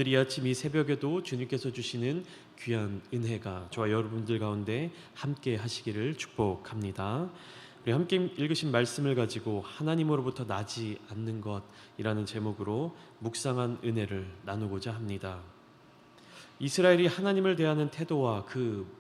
오늘 이 아침 이 새벽에도 주님께서 주시는 귀한 은혜가 저와 여러분들 가운데 함께 하시기를 축복합니다. 우리 함께 읽으신 말씀을 가지고 하나님으로부터 나지 않는 것이라는 제목으로 묵상한 은혜를 나누고자 합니다. 이스라엘이 하나님을 대하는 태도와 그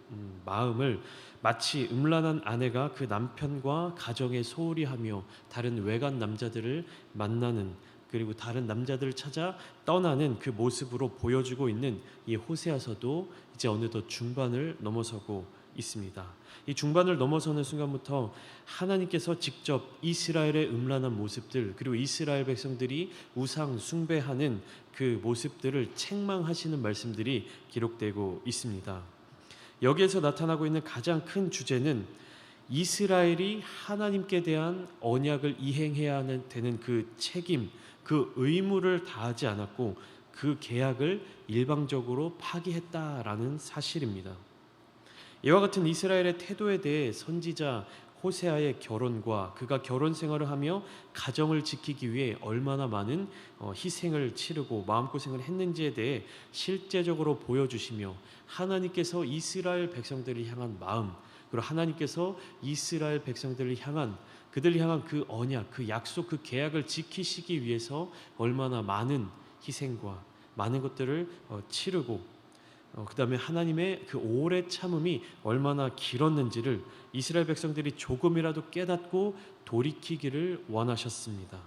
마음을 마치 음란한 아내가 그 남편과 가정에 소홀히 하며 다른 외간 남자들을 만나는, 그리고 다른 남자들을 찾아 떠나는 그 모습으로 보여주고 있는 이 호세아서도 이제 어느덧 중반을 넘어서고 있습니다. 이 중반을 넘어서는 순간부터 하나님께서 직접 이스라엘의 음란한 모습들, 그리고 이스라엘 백성들이 우상 숭배하는 그 모습들을 책망하시는 말씀들이 기록되고 있습니다. 여기에서 나타나고 있는 가장 큰 주제는 이스라엘이 하나님께 대한 언약을 이행해야 되는 그 책임, 그 의무를 다하지 않았고 그 계약을 일방적으로 파기했다라는 사실입니다. 이와 같은 이스라엘의 태도에 대해 선지자 호세아의 결혼과 그가 결혼 생활을 하며 가정을 지키기 위해 얼마나 많은 희생을 치르고 마음고생을 했는지에 대해 실제적으로 보여주시며, 하나님께서 이스라엘 백성들을 향한 마음, 그리고 하나님께서 이스라엘 백성들을 향한, 그들을 향한 그 언약, 그 약속, 그 계약을 지키시기 위해서 얼마나 많은 희생과 많은 것들을 치르고, 그 다음에 하나님의 그 오래 참음이 얼마나 길었는지를 이스라엘 백성들이 조금이라도 깨닫고 돌이키기를 원하셨습니다.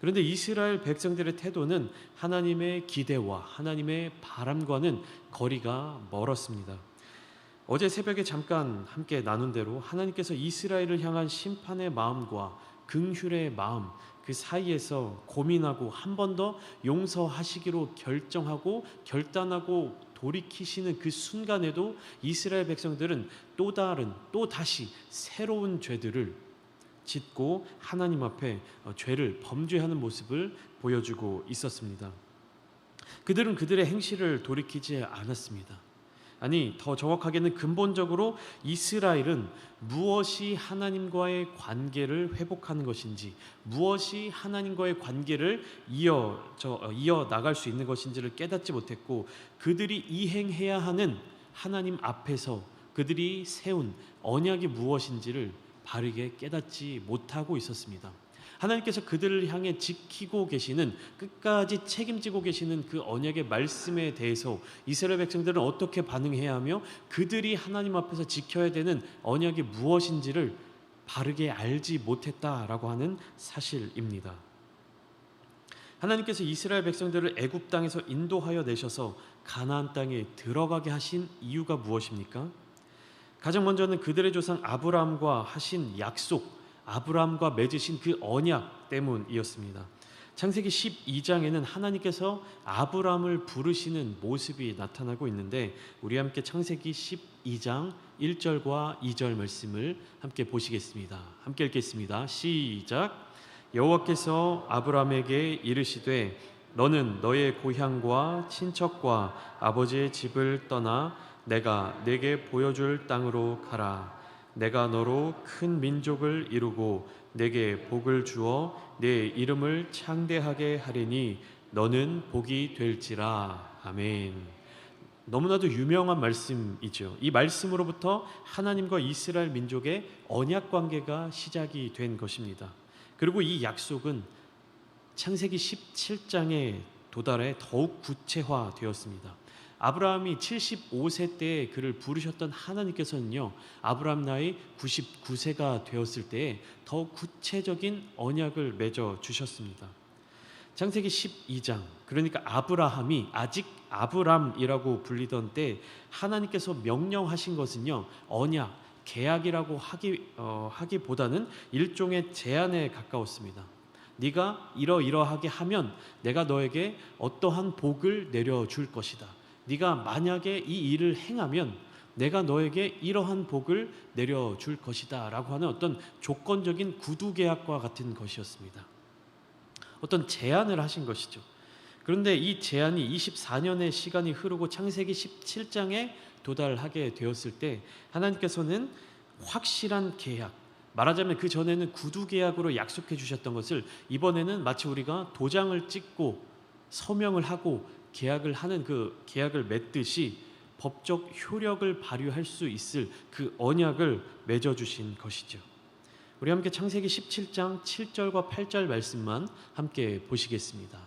그런데 이스라엘 백성들의 태도는 하나님의 기대와 하나님의 바람과는 거리가 멀었습니다. 어제 새벽에 잠깐 함께 나눈 대로 하나님께서 이스라엘을 향한 심판의 마음과 긍휼의 마음, 그 사이에서 고민하고 한 번 더 용서하시기로 결정하고 결단하고 돌이키시는 그 순간에도 이스라엘 백성들은 또 다시 새로운 죄들을 짓고 하나님 앞에 죄를 범죄하는 모습을 보여주고 있었습니다. 그들은 그들의 행실을 돌이키지 않았습니다. 아니, 더 정확하게는 근본적으로 이스라엘은 무엇이 하나님과의 관계를 회복하는 것인지, 무엇이 하나님과의 관계를 이어 나갈 수 있는 것인지를 깨닫지 못했고, 그들이 이행해야 하는 하나님 앞에서 그들이 세운 언약이 무엇인지를 바르게 깨닫지 못하고 있었습니다. 하나님께서 그들을 향해 지키고 계시는, 끝까지 책임지고 계시는 그 언약의 말씀에 대해서 이스라엘 백성들은 어떻게 반응해야 하며 그들이 하나님 앞에서 지켜야 되는 언약이 무엇인지를 바르게 알지 못했다라고 하는 사실입니다. 하나님께서 이스라엘 백성들을 애굽 땅에서 인도하여 내셔서 가나안 땅에 들어가게 하신 이유가 무엇입니까? 가장 먼저는 그들의 조상 아브라함과 하신 약속, 아브라함과 맺으신 그 언약 때문이었습니다. 창세기 12장에는 하나님께서 아브라함을 부르시는 모습이 나타나고 있는데, 우리 함께 창세기 12장 1절과 2절 말씀을 함께 보시겠습니다. 함께 읽겠습니다. 시작. 여호와께서 아브라함에게 이르시되 너는 너의 고향과 친척과 아버지의 집을 떠나 내가 네게 보여줄 땅으로 가라. 내가 너로 큰 민족을 이루고 내게 복을 주어 내 이름을 창대하게 하리니 너는 복이 될지라. 아멘. 너무나도 유명한 말씀이죠. 이 말씀으로부터 하나님과 이스라엘 민족의 언약 관계가 시작이 된 것입니다. 그리고 이 약속은 창세기 17장에 도달해 더욱 구체화되었습니다. 아브라함이 75세 때에 그를 부르셨던 하나님께서는요, 아브라함 나이 99세가 되었을 때에 더욱 구체적인 언약을 맺어 주셨습니다. 창세기 12장, 그러니까 아브라함이 아직 아브람이라고 불리던 때 하나님께서 명령하신 것은요, 언약, 계약이라고 하기보다는 일종의 제안에 가까웠습니다. 네가 이러이러하게 하면 내가 너에게 어떠한 복을 내려줄 것이다. 네가 만약에 이 일을 행하면 내가 너에게 이러한 복을 내려줄 것이다 라고 하는 어떤 조건적인 구두계약과 같은 것이었습니다. 어떤 제안을 하신 것이죠. 그런데 이 제안이 24년의 시간이 흐르고 창세기 17장에 도달하게 되었을 때 하나님께서는 확실한 계약, 말하자면 그 전에는 구두계약으로 약속해 주셨던 것을 이번에는 마치 우리가 도장을 찍고 서명을 하고 계약을 하는 그 계약을 맺듯이 법적 효력을 발휘할 수 있을 그 언약을 맺어 주신 것이죠. 우리 함께 창세기 17장 7절과 8절 말씀만 함께 보시겠습니다.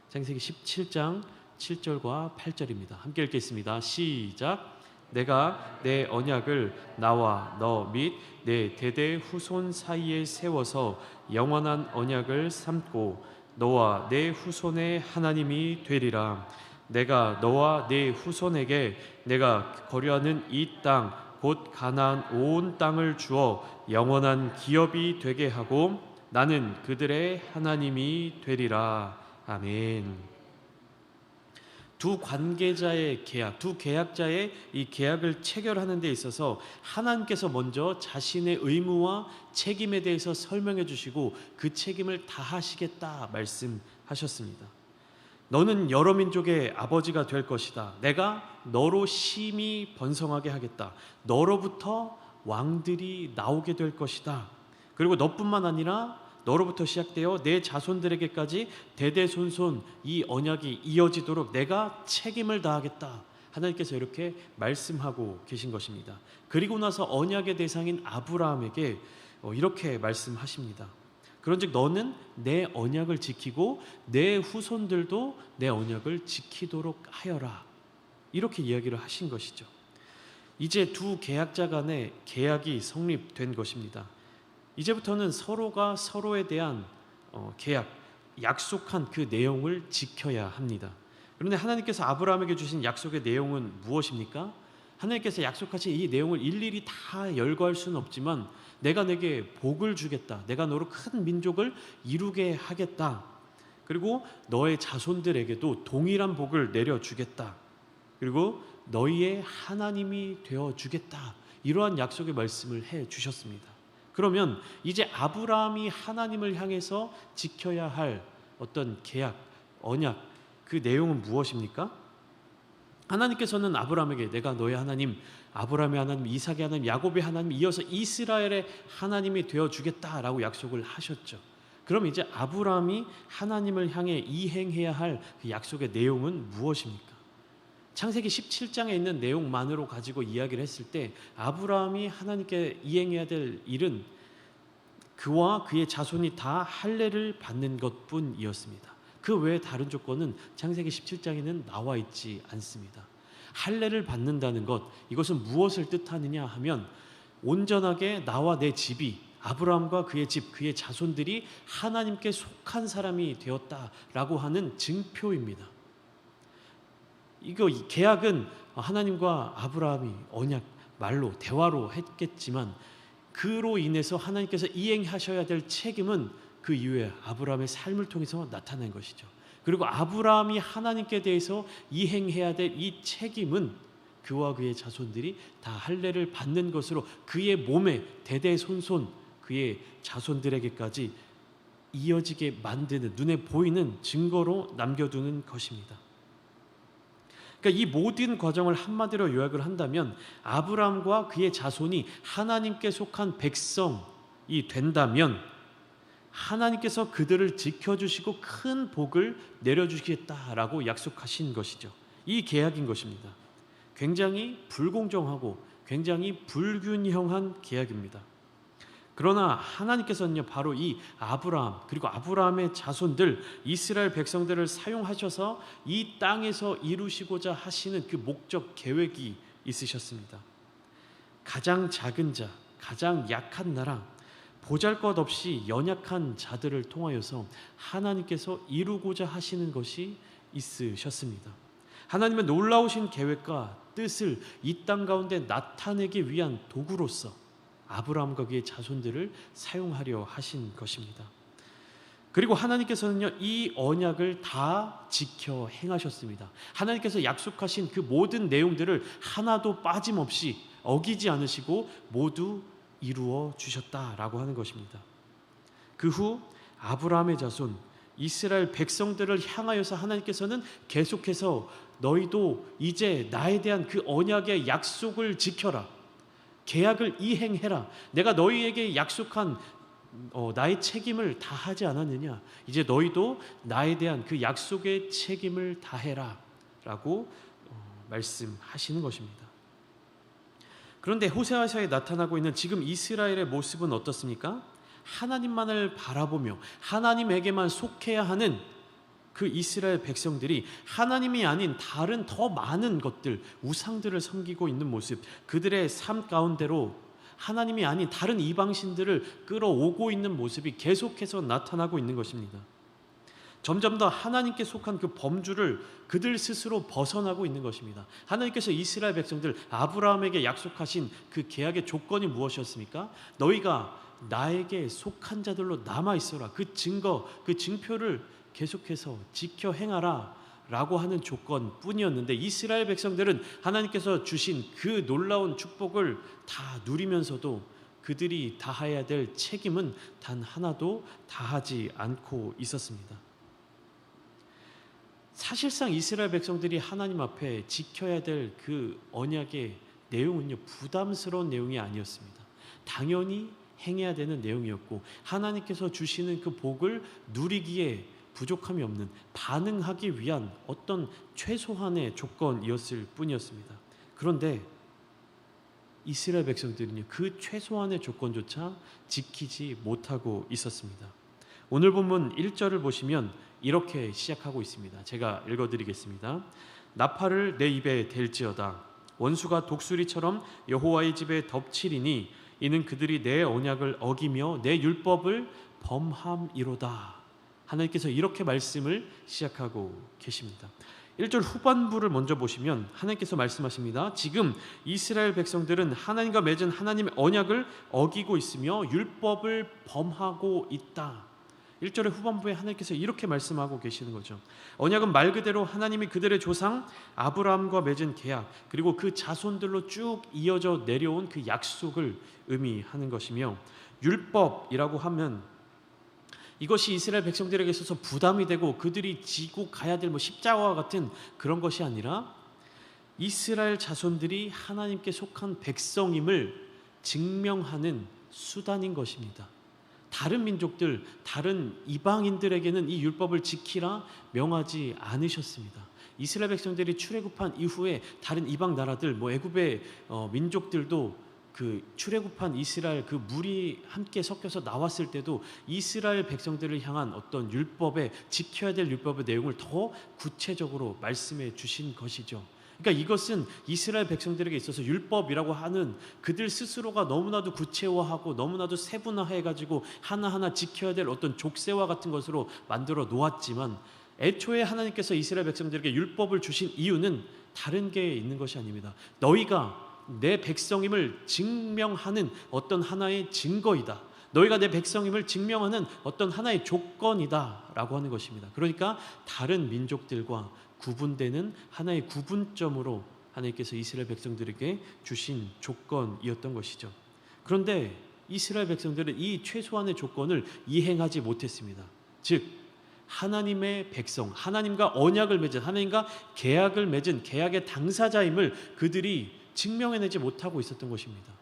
창세기 17장 7절과 8절입니다. 함께 읽겠습니다. 시작. 내가 내 언약을 나와 너 및 내 대대 후손 사이에 세워서 영원한 언약을 삼고 너와 내 후손의 하나님이 되리라. 내가 너와 네 후손에게 내가 거류하는 이 땅 곧 가나안 온 땅을 주어 영원한 기업이 되게 하고 나는 그들의 하나님이 되리라. 아멘. 두 관계자의 계약, 두 계약자의 이 계약을 체결하는 데 있어서 하나님께서 먼저 자신의 의무와 책임에 대해서 설명해 주시고 그 책임을 다하시겠다 말씀하셨습니다. 너는 여러 민족의 아버지가 될 것이다. 내가 너로 심히 번성하게 하겠다. 너로부터 왕들이 나오게 될 것이다. 그리고 너뿐만 아니라 너로부터 시작되어 내 자손들에게까지 대대손손 이 언약이 이어지도록 내가 책임을 다하겠다. 하나님께서 이렇게 말씀하고 계신 것입니다. 그리고 나서 언약의 대상인 아브라함에게 이렇게 말씀하십니다. 그런즉 너는 내 언약을 지키고 내 후손들도 내 언약을 지키도록 하여라. 이렇게 이야기를 하신 것이죠. 이제 두 계약자 간의 계약이 성립된 것입니다. 이제부터는 서로가 서로에 대한 계약, 약속한 그 내용을 지켜야 합니다. 그런데 하나님께서 아브라함에게 주신 약속의 내용은 무엇입니까? 하나님께서 약속하신 이 내용을 일일이 다 열거할 수는 없지만 내가 내게 복을 주겠다. 내가 너로 큰 민족을 이루게 하겠다. 그리고 너의 자손들에게도 동일한 복을 내려주겠다. 그리고 너희의 하나님이 되어주겠다. 이러한 약속의 말씀을 해주셨습니다. 그러면 이제 아브라함이 하나님을 향해서 지켜야 할 어떤 계약, 언약, 그 내용은 무엇입니까? 하나님께서는 아브라함에게 내가 너의 하나님, 아브라함의 하나님, 이삭의 하나님, 야곱의 하나님, 이어서 이스라엘의 하나님이 되어주겠다라고 약속을 하셨죠. 그럼 이제 아브라함이 하나님을 향해 이행해야 할 그 약속의 내용은 무엇입니까? 창세기 17장에 있는 내용만으로 가지고 이야기를 했을 때 아브라함이 하나님께 이행해야 될 일은 그와 그의 자손이 다 할례를 받는 것뿐이었습니다. 그 외에 다른 조건은 창세기 17장에는 나와 있지 않습니다. 할례를 받는다는 것, 이것은 무엇을 뜻하느냐 하면 온전하게 나와 내 집이, 아브라함과 그의 집, 그의 자손들이 하나님께 속한 사람이 되었다라고 하는 증표입니다. 이거 계약은 하나님과 아브라함이 언약, 말로, 대화로 했겠지만 그로 인해서 하나님께서 이행하셔야 될 책임은 그 이후에 아브라함의 삶을 통해서 나타난 것이죠. 그리고 아브라함이 하나님께 대해서 이행해야 될 이 책임은 그와 그의 자손들이 다 할례를 받는 것으로 그의 몸에 대대손손 그의 자손들에게까지 이어지게 만드는, 눈에 보이는 증거로 남겨두는 것입니다. 그러니까 이 모든 과정을 한마디로 요약을 한다면 아브라함과 그의 자손이 하나님께 속한 백성이 된다면 하나님께서 그들을 지켜주시고 큰 복을 내려주시겠다라고 약속하신 것이죠. 이 계약인 것입니다. 굉장히 불공정하고 굉장히 불균형한 계약입니다. 그러나 하나님께서는요, 바로 이 아브라함 그리고 아브라함의 자손들 이스라엘 백성들을 사용하셔서 이 땅에서 이루시고자 하시는 그 목적 계획이 있으셨습니다. 가장 작은 자, 가장 약한 나라, 보잘것없이 연약한 자들을 통하여서 하나님께서 이루고자 하시는 것이 있으셨습니다. 하나님의 놀라우신 계획과 뜻을 이 땅 가운데 나타내기 위한 도구로서 아브라함과 그의 자손들을 사용하려 하신 것입니다. 그리고 하나님께서는요, 이 언약을 다 지켜 행하셨습니다. 하나님께서 약속하신 그 모든 내용들을 하나도 빠짐없이 어기지 않으시고 모두 이루어 주셨다라고 하는 것입니다. 그 후 아브라함의 자손 이스라엘 백성들을 향하여서 하나님께서는 계속해서 너희도 이제 나에 대한 그 언약의 약속을 지켜라. 계약을 이행해라. 내가 너희에게 약속한 나의 책임을 다하지 않았느냐. 이제 너희도 나에 대한 그 약속의 책임을 다해라. 라고 말씀하시는 것입니다. 그런데 호세아서에 나타나고 있는 지금 이스라엘의 모습은 어떻습니까? 하나님만을 바라보며 하나님에게만 속해야 하는 그 이스라엘 백성들이 하나님이 아닌 다른 더 많은 것들, 우상들을 섬기고 있는 모습, 그들의 삶 가운데로 하나님이 아닌 다른 이방신들을 끌어오고 있는 모습이 계속해서 나타나고 있는 것입니다. 점점 더 하나님께 속한 그 범주를 그들 스스로 벗어나고 있는 것입니다. 하나님께서 이스라엘 백성들 아브라함에게 약속하신 그 계약의 조건이 무엇이었습니까? 너희가 나에게 속한 자들로 남아 있어라. 그 증거, 그 증표를 계속해서 지켜 행하라 라고 하는 조건뿐이었는데, 이스라엘 백성들은 하나님께서 주신 그 놀라운 축복을 다 누리면서도 그들이 다해야 될 책임은 단 하나도 다하지 않고 있었습니다. 사실상 이스라엘 백성들이 하나님 앞에 지켜야 될 그 언약의 내용은요, 부담스러운 내용이 아니었습니다. 당연히 행해야 되는 내용이었고, 하나님께서 주시는 그 복을 누리기에 부족함이 없는, 반응하기 위한 어떤 최소한의 조건이었을 뿐이었습니다. 그런데 이스라엘 백성들은요, 그 최소한의 조건조차 지키지 못하고 있었습니다. 오늘 본문 1절을 보시면 이렇게 시작하고 있습니다. 제가 읽어드리겠습니다. 나팔을 내 입에 댈지어다. 원수가 독수리처럼 여호와의 집에 덮치리니 이는 그들이 내 언약을 어기며 내 율법을 범함이로다. 하나님께서 이렇게 말씀을 시작하고 계십니다. 1절 후반부를 먼저 보시면 하나님께서 말씀하십니다. 지금 이스라엘 백성들은 하나님과 맺은 하나님의 언약을 어기고 있으며 율법을 범하고 있다. 1절의 후반부에 하나님께서 이렇게 말씀하고 계시는 거죠. 언약은 말 그대로 하나님이 그들의 조상 아브라함과 맺은 계약, 그리고 그 자손들로 쭉 이어져 내려온 그 약속을 의미하는 것이며, 율법이라고 하면 이것이 이스라엘 백성들에게 있어서 부담이 되고 그들이 지고 가야 될 십자가와 같은 그런 것이 아니라 이스라엘 자손들이 하나님께 속한 백성임을 증명하는 수단인 것입니다. 다른 민족들, 다른 이방인들에게는 이 율법을 지키라 명하지 않으셨습니다. 이스라엘 백성들이 출애굽한 이후에 다른 이방 나라들, 애굽의 민족들도 그 출애굽한 이스라엘 그 물이 함께 섞여서 나왔을 때도 이스라엘 백성들을 향한 어떤 율법에 지켜야 될 율법의 내용을 더 구체적으로 말씀해 주신 것이죠. 그러니까 이것은 이스라엘 백성들에게 있어서 율법이라고 하는 그들 스스로가 너무나도 구체화하고 너무나도 세분화해가지고 하나하나 지켜야 될 어떤 족쇄와 같은 것으로 만들어 놓았지만, 애초에 하나님께서 이스라엘 백성들에게 율법을 주신 이유는 다른 게 있는 것이 아닙니다. 너희가 내 백성임을 증명하는 어떤 하나의 증거이다. 너희가 내 백성임을 증명하는 어떤 하나의 조건이다 라고 하는 것입니다. 그러니까 다른 민족들과 구분되는 하나의 구분점으로 하나님께서 이스라엘 백성들에게 주신 조건이었던 것이죠. 그런데 이스라엘 백성들은 이 최소한의 조건을 이행하지 못했습니다. 즉 하나님의 백성, 하나님과 언약을 맺은, 하나님과 계약을 맺은 계약의 당사자임을 그들이 증명해내지 못하고 있었던 것입니다.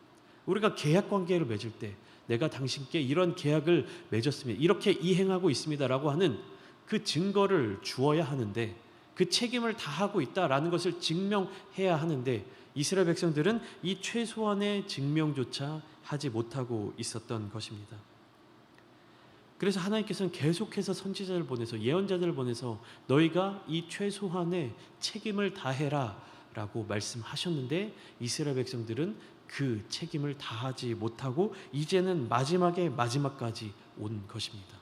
우리가 계약 관계를 맺을 때 내가 당신께 이런 계약을 맺었습니다, 이렇게 이행하고 있습니다라고 하는 그 증거를 주어야 하는데, 그 책임을 다하고 있다라는 것을 증명해야 하는데, 이스라엘 백성들은 이 최소한의 증명조차 하지 못하고 있었던 것입니다. 그래서 하나님께서는 계속해서 선지자를 보내서, 예언자들을 보내서 너희가 이 최소한의 책임을 다해라 라고 말씀하셨는데, 이스라엘 백성들은 그 책임을 다하지 못하고 이제는 마지막에 마지막까지 온 것입니다.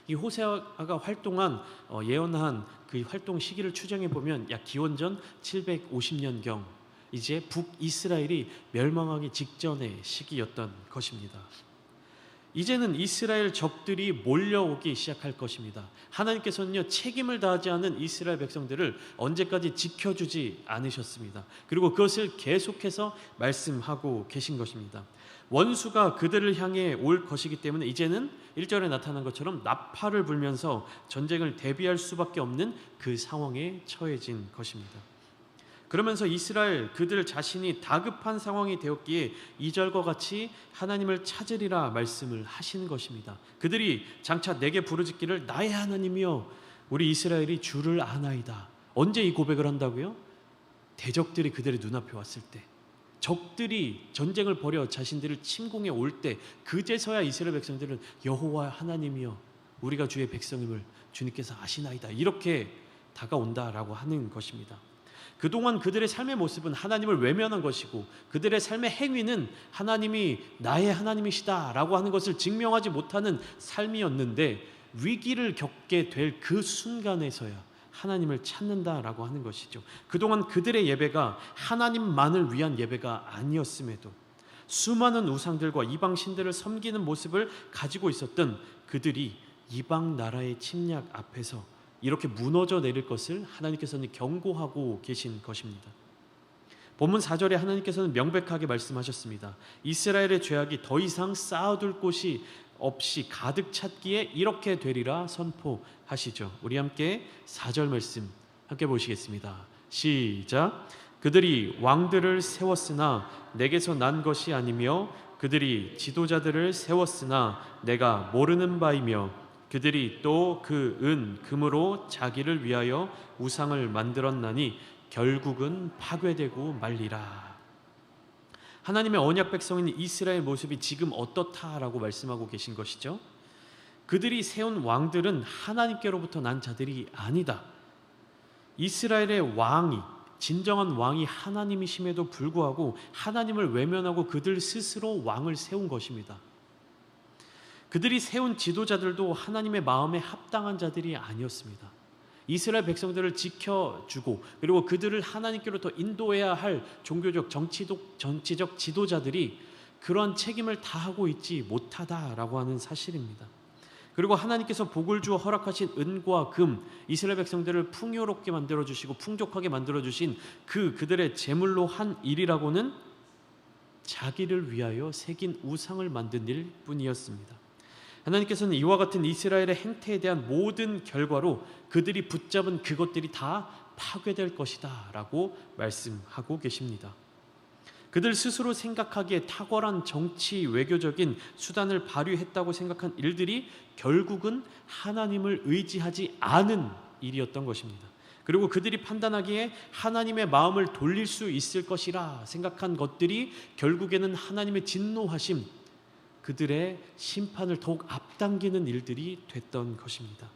이 호세아가 활동한 예언한 그 활동 시기를 추정해 보면 약 기원전 750년경, 이제 북이스라엘이 멸망하기 직전의 시기였던 것입니다. 이제는 이스라엘 적들이 몰려오기 시작할 것입니다. 하나님께서는요, 책임을 다하지 않은 이스라엘 백성들을 언제까지 지켜주지 않으셨습니다. 그리고 그것을 계속해서 말씀하고 계신 것입니다. 원수가 그들을 향해 올 것이기 때문에 이제는 1절에 나타난 것처럼 나팔을 불면서 전쟁을 대비할 수밖에 없는 그 상황에 처해진 것입니다. 그러면서 이스라엘 그들 자신이 다급한 상황이 되었기에 2절과 같이 하나님을 찾으리라 말씀을 하시는 것입니다. 그들이 장차 내게 부르짖기를 나의 하나님이여 우리 이스라엘이 주를 아나이다 언제 이 고백을 한다고요? 대적들이 그들의 눈앞에 왔을 때, 적들이 전쟁을 벌여 자신들을 침공해 올 때, 그제서야 이스라엘 백성들은 여호와 하나님이여 우리가 주의 백성임을 주님께서 아시나이다, 이렇게 다가온다라고 하는 것입니다. 그동안 그들의 삶의 모습은 하나님을 외면한 것이고 그들의 삶의 행위는 하나님이 나의 하나님이시다라고 하는 것을 증명하지 못하는 삶이었는데, 위기를 겪게 될 그 순간에서야 하나님을 찾는다라고 하는 것이죠. 그동안 그들의 예배가 하나님만을 위한 예배가 아니었음에도 수많은 우상들과 이방 신들을 섬기는 모습을 가지고 있었던 그들이 이방 나라의 침략 앞에서 이렇게 무너져 내릴 것을 하나님께서는 경고하고 계신 것입니다. 본문 4절에 하나님께서는 명백하게 말씀하셨습니다. 이스라엘의 죄악이 더 이상 쌓아둘 곳이 없이 가득 찼기에 이렇게 되리라 선포하시죠. 우리 함께 4절 말씀 함께 보시겠습니다. 시작. 그들이 왕들을 세웠으나 내게서 난 것이 아니며 그들이 지도자들을 세웠으나 내가 모르는 바이며 그들이 또 그 은 금으로 자기를 위하여 우상을 만들었나니 결국은 파괴되고 말리라. 하나님의 언약 백성인 이스라엘 모습이 지금 어떻다라고 말씀하고 계신 것이죠. 그들이 세운 왕들은 하나님께로부터 난 자들이 아니다. 이스라엘의 왕이, 진정한 왕이 하나님이심에도 불구하고 하나님을 외면하고 그들 스스로 왕을 세운 것입니다. 그들이 세운 지도자들도 하나님의 마음에 합당한 자들이 아니었습니다. 이스라엘 백성들을 지켜주고 그리고 그들을 하나님께로 더 인도해야 할 종교적 정치적 지도자들이 그러한 책임을 다하고 있지 못하다라고 하는 사실입니다. 그리고 하나님께서 복을 주어 허락하신 은과 금, 이스라엘 백성들을 풍요롭게 만들어주시고 풍족하게 만들어주신 그들의 제물로 한 일이라고는 자기를 위하여 새긴 우상을 만든 일뿐이었습니다. 하나님께서는 이와 같은 이스라엘의 행태에 대한 모든 결과로 그들이 붙잡은 그것들이 다 파괴될 것이다 라고 말씀하고 계십니다. 그들 스스로 생각하기에 탁월한 정치 외교적인 수단을 발휘했다고 생각한 일들이 결국은 하나님을 의지하지 않은 일이었던 것입니다. 그리고 그들이 판단하기에 하나님의 마음을 돌릴 수 있을 것이라 생각한 것들이 결국에는 하나님의 진노하심, 그들의 심판을 더욱 앞당기는 일들이 됐던 것입니다.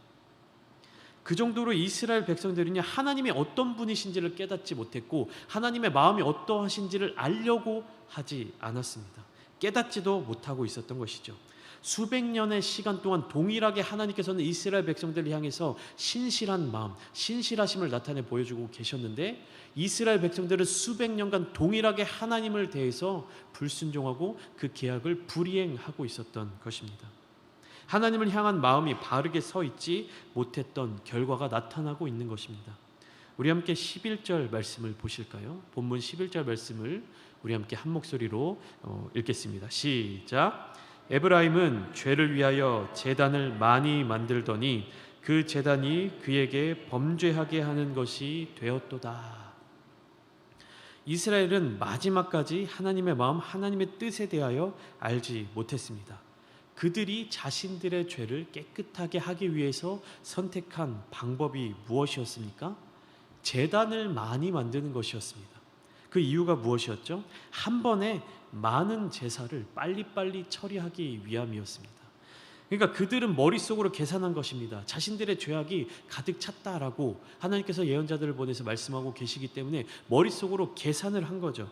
그 정도로 이스라엘 백성들은요, 하나님이 어떤 분이신지를 깨닫지 못했고 하나님의 마음이 어떠하신지를 알려고 하지 않았습니다. 깨닫지도 못하고 있었던 것이죠. 수백 년의 시간 동안 동일하게 하나님께서는 이스라엘 백성들을 향해서 신실한 마음, 신실하심을 나타내 보여주고 계셨는데 이스라엘 백성들은 수백 년간 동일하게 하나님을 대해서 불순종하고 그 계약을 불이행하고 있었던 것입니다. 하나님을 향한 마음이 바르게 서 있지 못했던 결과가 나타나고 있는 것입니다. 우리 함께 11절 말씀을 보실까요? 본문 11절 말씀을 우리 함께 한 목소리로 읽겠습니다. 시작. 에브라임은 죄를 위하여 제단을 많이 만들더니 그 제단이 그에게 범죄하게 하는 것이 되었도다. 이스라엘은 마지막까지 하나님의 마음, 하나님의 뜻에 대하여 알지 못했습니다. 그들이 자신들의 죄를 깨끗하게 하기 위해서 선택한 방법이 무엇이었습니까? 제단을 많이 만드는 것이었습니다. 그 이유가 무엇이었죠? 한 번에 많은 제사를 빨리빨리 처리하기 위함이었습니다. 그러니까 그들은 머릿속으로 계산한 것입니다. 자신들의 죄악이 가득 찼다라고 하나님께서 예언자들을 보내서 말씀하고 계시기 때문에 머릿속으로 계산을 한 거죠.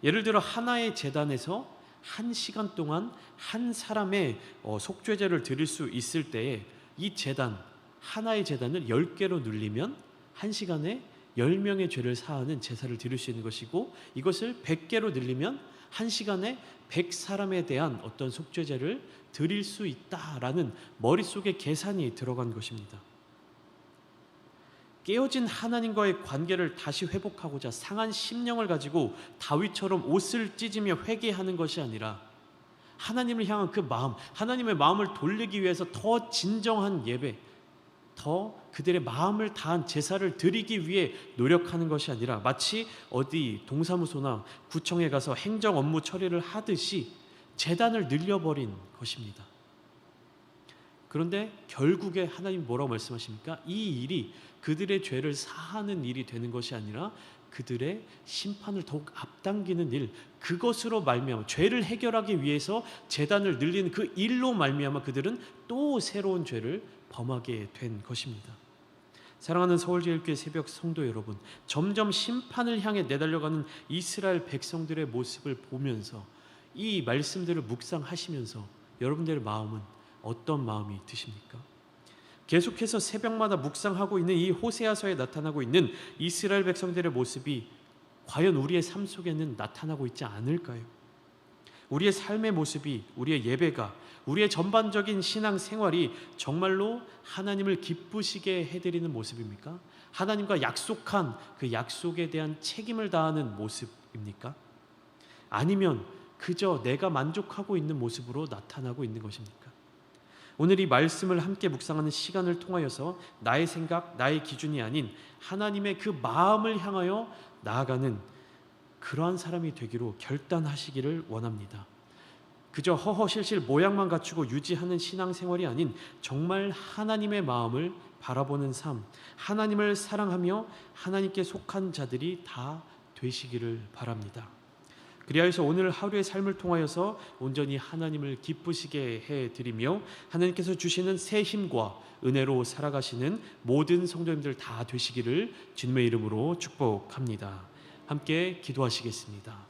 예를 들어 하나의 제단에서 1시간 동안 한 사람의 속죄제를 드릴 수 있을 때에 이 제단, 하나의 제단을 10개로 늘리면 1시간에 10명의 죄를 사하는 제사를 드릴 수 있는 것이고, 이것을 100개로 늘리면 1시간에 100사람에 대한 어떤 속죄제를 드릴 수 있다라는 머릿속에 계산이 들어간 것입니다. 깨어진 하나님과의 관계를 다시 회복하고자 상한 심령을 가지고 다윗처럼 옷을 찢으며 회개하는 것이 아니라 하나님을 향한 그 마음, 하나님의 마음을 돌리기 위해서 더 진정한 예배, 더 그들의 마음을 다한 제사를 드리기 위해 노력하는 것이 아니라 마치 어디 동사무소나 구청에 가서 행정 업무 처리를 하듯이 제단을 늘려버린 것입니다. 그런데 결국에 하나님 뭐라고 말씀하십니까? 이 일이 그들의 죄를 사하는 일이 되는 것이 아니라 그들의 심판을 더욱 앞당기는 일, 그것으로 말미암아 죄를 해결하기 위해서 제단을 늘리는 그 일로 말미암아 그들은 또 새로운 죄를 범하게 된 것입니다. 사랑하는 서울제일교회 새벽 성도 여러분, 점점 심판을 향해 내달려가는 이스라엘 백성들의 모습을 보면서 이 말씀들을 묵상하시면서 여러분들의 마음은 어떤 마음이 드십니까? 계속해서 새벽마다 묵상하고 있는 이 호세아서에 나타나고 있는 이스라엘 백성들의 모습이 과연 우리의 삶 속에는 나타나고 있지 않을까요? 우리의 삶의 모습이, 우리의 예배가, 우리의 전반적인 신앙 생활이 정말로 하나님을 기쁘시게 해드리는 모습입니까? 하나님과 약속한 그 약속에 대한 책임을 다하는 모습입니까? 아니면 그저 내가 만족하고 있는 모습으로 나타나고 있는 것입니까? 오늘 이 말씀을 함께 묵상하는 시간을 통하여서 나의 생각, 나의 기준이 아닌 하나님의 그 마음을 향하여 나아가는 그러한 사람이 되기로 결단하시기를 원합니다. 그저 허허실실 모양만 갖추고 유지하는 신앙생활이 아닌 정말 하나님의 마음을 바라보는 삶, 하나님을 사랑하며 하나님께 속한 자들이 다 되시기를 바랍니다. 그리하여서 오늘 하루의 삶을 통하여서 온전히 하나님을 기쁘시게 해드리며 하나님께서 주시는 새 힘과 은혜로 살아가시는 모든 성도님들 다 되시기를 주님의 이름으로 축복합니다. 함께 기도하시겠습니다.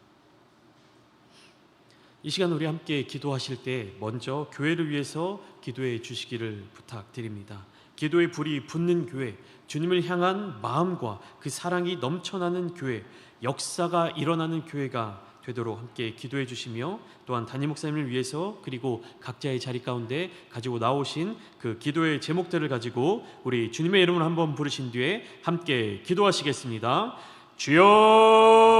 이 시간 우리 함께 기도하실 때 먼저 교회를 위해서 기도해 주시기를 부탁드립니다. 기도의 불이 붙는 교회, 주님을 향한 마음과 그 사랑이 넘쳐나는 교회, 역사가 일어나는 교회가 되도록 함께 기도해 주시며 또한 담임 목사님을 위해서 그리고 각자의 자리 가운데 가지고 나오신 그 기도의 제목들을 가지고 우리 주님의 이름을 한번 부르신 뒤에 함께 기도하시겠습니다. 주여